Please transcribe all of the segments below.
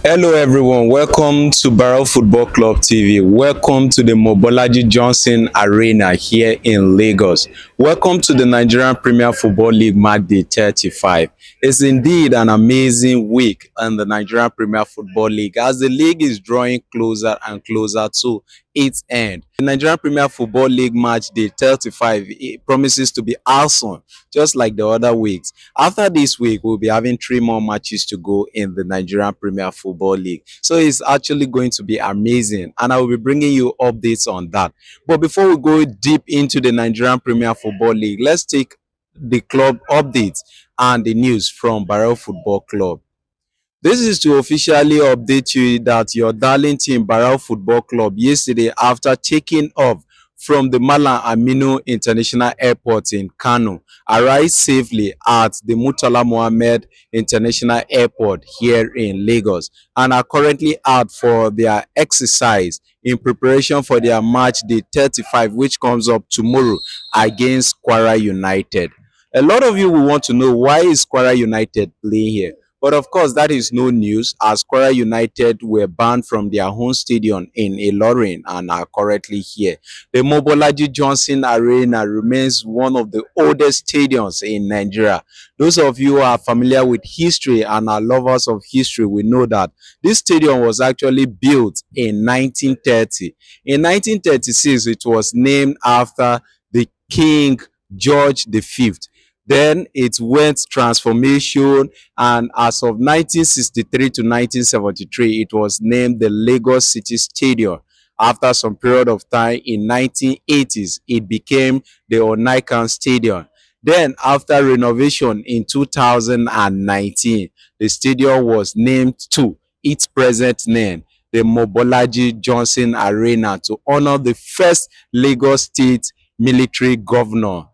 Hello everyone, welcome to Barrel Football Club TV. Welcome to the Mobolaji Johnson Arena here in Lagos. Welcome to the Nigerian Premier Football League match day 35. It's indeed an amazing week in the Nigerian Premier Football League as the league is drawing closer and closer to its end. The Nigerian Premier Football League match day 35 it promises to be awesome, just like the other weeks. After this week, we'll be having three more matches to go in the Nigerian Premier Football League. So it's actually going to be amazing, and I will be bringing you updates on that. But before we go deep into the Nigerian Premier Football League, let's take the club updates and the news from Barrel Football Club. This is to officially update you that your darling team Barrel Football Club yesterday, after taking off from the Malam Aminu International Airport in Kano, arrived safely at the Murtala Mohammed International Airport here in Lagos and are currently out for their exercise in preparation for their match day 35, which comes up tomorrow against Kwara United. A lot of you will want to know, why is Kwara United playing here? But of course, that is no news, as Kwara United were banned from their home stadium in Ilorin and are currently here. The Mobolaji Johnson Arena remains one of the oldest stadiums in Nigeria. Those of you who are familiar with history and are lovers of history will know that this stadium was actually built in 1930. In 1936, it was named after the King George V. Then it went transformation, and as of 1963 to 1973, it was named the Lagos City Stadium. After some period of time in 1980s, it became the Onaikan Stadium. Then after renovation in 2019, the stadium was named to its present name, the Mobolaji Johnson Arena, to honor the first Lagos State military governor,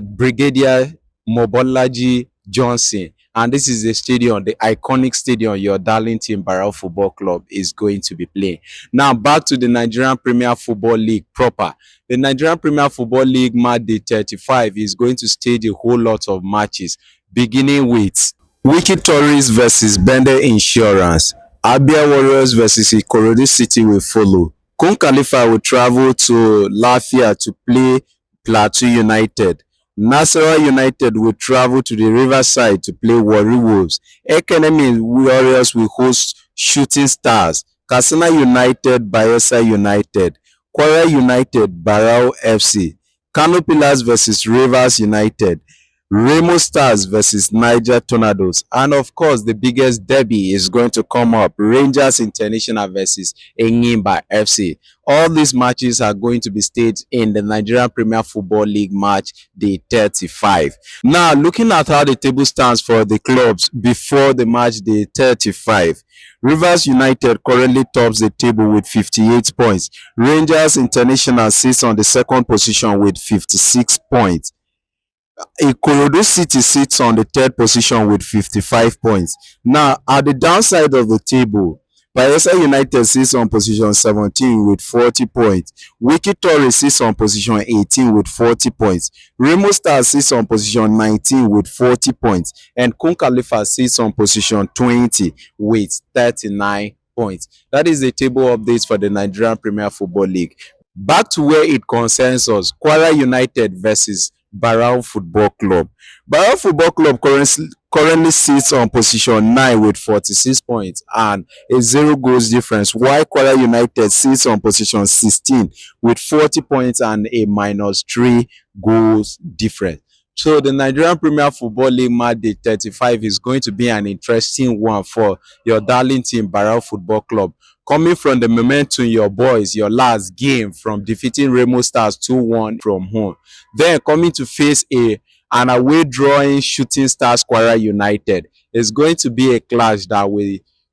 Brigadier Mobolaji Johnson. And this is the stadium, the iconic stadium your darling team Barrel Football Club is going to be playing. Now back to the Nigerian Premier Football League proper. The Nigerian Premier Football League match day 35 is going to stage a whole lot of matches, beginning with Wiki Tourist versus Bende Insurance. Abia Warriors versus Ikorodu City will follow. Kun Khalifa will travel to Lafia to play Plateau United. Nasarawa United will travel to the Riverside to play Warri Wolves. Ekenemi Warriors will host Shooting Stars. Katsina United Bayelsa United. Kwara United Barao FC. Kano Pillars versus Rivers United. Remo Stars versus Niger Tornadoes. And of course, the biggest derby is going to come up, Rangers International versus Enyimba FC. All these matches are going to be staged in the Nigerian Premier Football League match day 35. Now, looking at how the table stands for the clubs before the match day 35, Rivers United currently tops the table with 58 points. Rangers International sits on the second position with 56 points. Ikorodu City sits on the third position with 55 points. Now, at the downside of the table, Bayelsa United sits on position 17 with 40 points. Wiki Tourist sits on position 18 with 40 points. Remo Stars sits on position 19 with 40 points. And Kun Khalifa sits on position 20 with 39 points. That is the table updates for the Nigerian Premier Football League. Back to where it concerns us, Kwara United versus Barrel Football Club. Barrel Football Club currently sits on position 9 with 46 points and a 0 goals difference, while Kwara United sits on position 16 with 40 points and a -3 goals difference. So the Nigerian Premier Football League match day 35 is going to be an interesting one for your darling team Barrel Football Club. Coming from the momentum, your boys, your last game from defeating Remo Stars 2-1 from home. Then coming to face an away drawing Shooting Stars Kwara United. It's going to be a clash that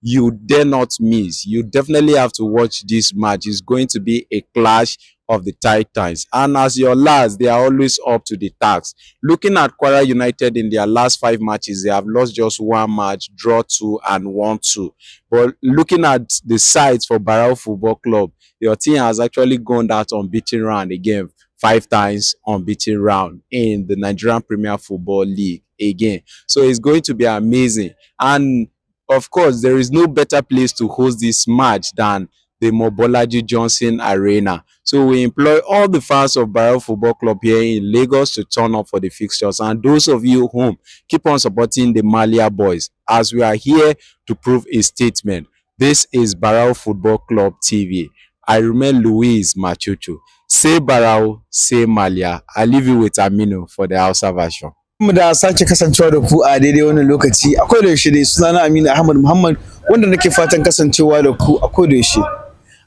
you dare not miss. You definitely have to watch this match. It's going to be a clash of the Titans. And as your lads, they are always up to the task. Looking at Kwara United in their last 5 matches, they have lost just 1 match, draw 2 and won 2. But looking at the sides for Barrel Football Club, your team has actually gone that unbeaten round again, 5 times unbeaten round in the Nigerian Premier Football League again. So it's going to be amazing. And Of course, there is no better place to host this match than the Mobolaji Johnson Arena. So we employ all the fans of Barrow Football Club here in Lagos to turn up for the fixtures. And those of you home, keep on supporting the Malia boys as we are here to prove a statement. This is Barrow Football Club TV. I remain Louise Machuchu. Say Barrow, say Malia. I leave you with Aminu for the Hausa version. Mu da sake kasancewa da ku a daidai wannan lokaci akwai da yaushe dai sunana Aminu Ahmad Muhammad wanda nake fatan kasancewa da ku akwai da yaushe.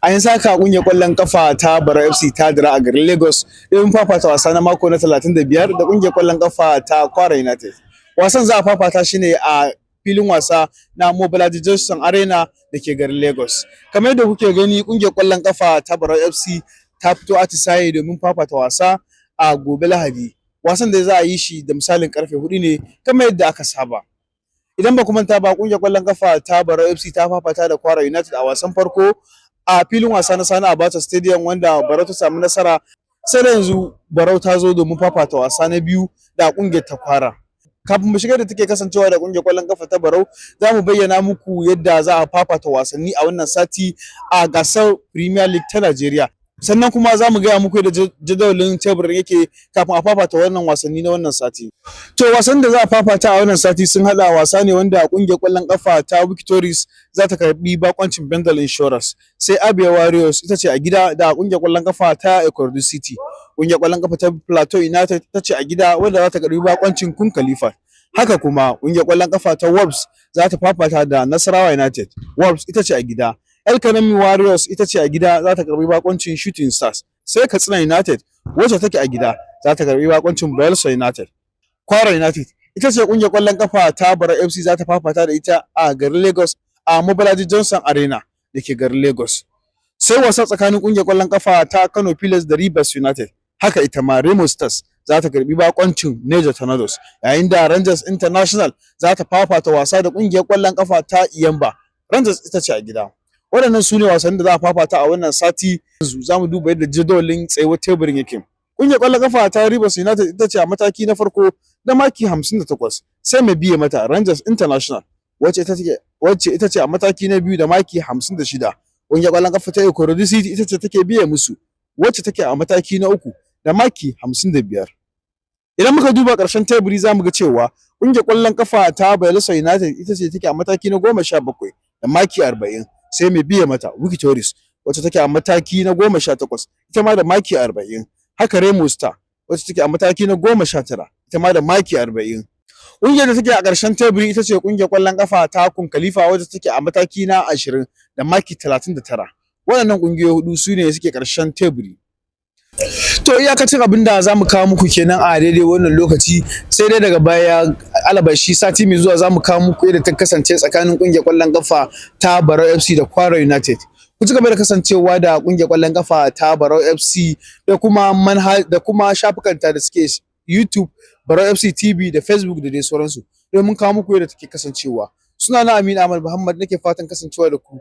A yanzu haka kungiyar kwallon kafa ta Barrow FC ta dira a garin Lagos don fafata wasa na mako na 35 da kungiyar kwallon kafa ta Kwara United. Wasan za a fafata shi ne a filin wasa na Mobolaji Johnson Arena da ke garin Lagos. Kamar yadda kuke gani kungiyar kwallon kafa ta Barrow FC ta fito atisaye domin fafata wasa a gobe Lahadi. Wasan da za a yi shi da misalin karfe 4 ne kamar yadda aka saba. Idan ba ku manta ba kungiyar kwallon kafa ta Barrow FC ta fafata da Kwara United a wasan farko a filin wasa na Sani Abacha Stadium wanda Barrow ta samu nasara. Sai da yanzu Barrow ta zo domin fafata wasa na biyu da kungiyar ta Kwara. Kafin mu shiga da take kasancewa da kungiyar kwallon kafa ta Barrow, za mu bayyana muku yadda za a fafata wasanni a wannan sati a gasar Premier League ta Najeriya. Sannan kuma za mu gaya muku da jadawalin teburin yake kafin a fafata wannan wasanni na wannan sati. To wasan da za a fafata a wannan sati sun hada wasa ne wanda kungiyar kwallon kafa ta Victories za ta karbi bakoncin Bendel Insurance, sai Abia Warriors ita ce a gida da kungiyar kwallon kafa ta Ekorodu City. Kungiyar kwallon kafa ta Plateau United ita ce a gida wanda za ta karbi bakoncin Kun Khalifa. Haka kuma kungiyar kwallon kafa ta Wolves za ta fafata da Nasarawa United. Wolves ita ce a gida. El Kanami Warriors ita ce a gida za ta karbi bakoncin Shooting Stars. Sai Katsina United wacce take a gida za ta karbi bakoncin Bayelsa United. Kwara United ita ce kungiyar kwallon kafa ta Barrow FC za ta fafata da ita a garin Lagos a Mobolaji Johnson Arena da ke garin Lagos. Sai wasa tsakanin kungiyar kwallon kafa ta Kano Pillars da Rivers United. Haka ita ma Remo Stars za ta karbi bakoncin Niger Tornadoes, yayin da Rangers International za ta fafata wasa da kungiyar kwallon kafa ta Iyamba. Rangers ita ce a gida. Waɗannan su ne wasannin da za a fafata a wannan sati. Za mu duba yadda jadawalin tsayuwar teburin yake. Ƙungiyar ƙwallon kafa ta Rivers United ita ce a mataki na farko da maki 58, sai mai biye mata Rangers International wacce ita ce a mataki na biyu da maki 56. Ƙungiyar ƙwallon kafa ta Ekorodu City ita ce take biye musu wacce take a mataki na uku da maki 55. Idan muka duba ƙarshen teburi za mu ga cewa ƙungiyar ƙwallon kafa ta Bayelsa United ita ce take a mataki na 17 da maki 40. Sai mai biye mata Victories wacce take a mataki na 18 ita ma da maki 40. Haka Remo Star wacce take a mataki na 19 ita ma da maki 40. Ƙungiyar da take a ƙarshen teburi ita ce ƙungiyar ƙwallon ƙafa ta Kun Khalifa wacce take a mataki na 20 da maki 39. Waɗannan ƙungiyoyi hudu su ne suke ƙarshen teburi. To iyakacin abin da za mu kawo muku kenan a daidai wannan lokaci, sai dai daga baya alabashi sati mai zuwa za mu kawo muku yadda ta kasance tsakanin kungiyar kwallon kafa ta Barrow FC da Kwara United. Ku ci gaba da kasancewa da kungiyar kwallon kafa ta Barrow FC da kuma shafukanta da suke YouTube, Barrow FC TV da Facebook da dai sauransu, domin kawo muku yadda take kasancewa. Sunana Aminu Ahmad Muhammad nake fatan kasancewa da ku.